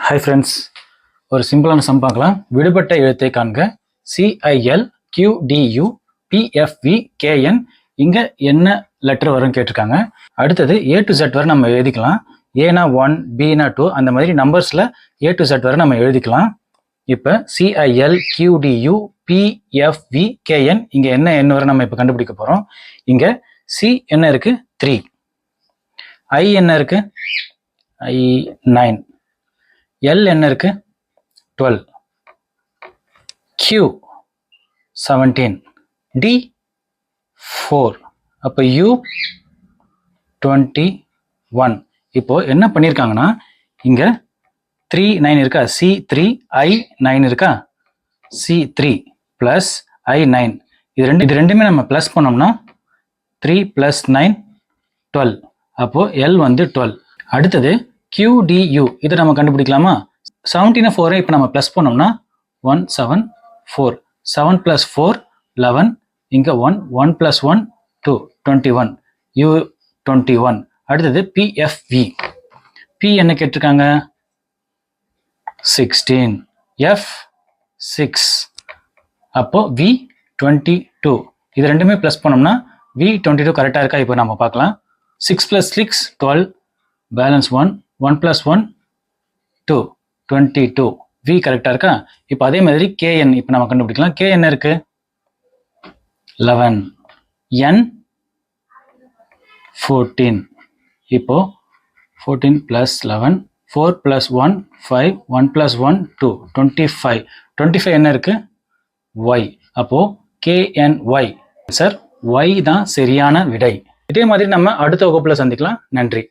Hi friends, ஒரு சிம்பிளான some பார்க்கலாம். விடுபட்ட எழுத்தை காண்க. CIL QDU PFV KN இங்கே என்ன லெட்டர் வரும்னு கேட்டிருக்காங்க. அடுத்தது A to Z வரை நம்ம எழுதிக்கலாம். ஏனா 1, Bனா 2, அந்த மாதிரி நம்பர்ஸில் A to Z வரை நம்ம எழுதிக்கலாம். இப்போ CIL QDU PFV KN இங்கே என்ன எண் வரை நம்ம இப்போ கண்டுபிடிக்க போகிறோம். இங்கே C என்ன இருக்கு? 3. I என்ன இருக்கு? I 9. L என்ன இருக்கு? 12. Q 17. D 4. அப்போ U 21. இப்போ என்ன பண்ணியிருக்காங்கன்னா இங்க 3 9 இருக்கா? C3 I 9 இருக்கா? C3 plus I 9. இது ரெண்டுமே நம்ம பிளஸ் பண்ணோம்னா 3 பிளஸ் 9 12. அப்போ L வந்து 12. அடுத்தது QDU இதை நம்ம கண்டுபிடிக்கலாமா? 17 4 இப்போ நம்ம ப்ளஸ் பண்ணோம்னா 1 7 4. 7 + 4 11. இங்கே 1 1 + 1 2 21. U 21. அடுத்தது PFV. P என்ன கேட்டிருக்காங்க? 16. F 6. அப்போ V 22. இது ரெண்டுமே ப்ளஸ் பண்ணோம்னா V 22 கரெக்டாக இருக்கா? இப்போ நம்ம பார்க்கலாம். 6 + 6 12. பேலன்ஸ் 1 1 + 1 2 22. V கரெக்டாக இருக்கா? இப்போ அதே மாதிரி KN இப்போ நம்ம கண்டுபிடிக்கலாம். K என்ன இருக்கு? 11. N 14. இப்போ 14 + 11 4 + 1 5 1 + 1 2 25. 25 என்ன இருக்கு? Y. அப்போ KNY. சார் Y தான் சரியான விடை. இதே மாதிரி நம்ம அடுத்த வகுப்புல சந்திக்கலாம். நன்றி.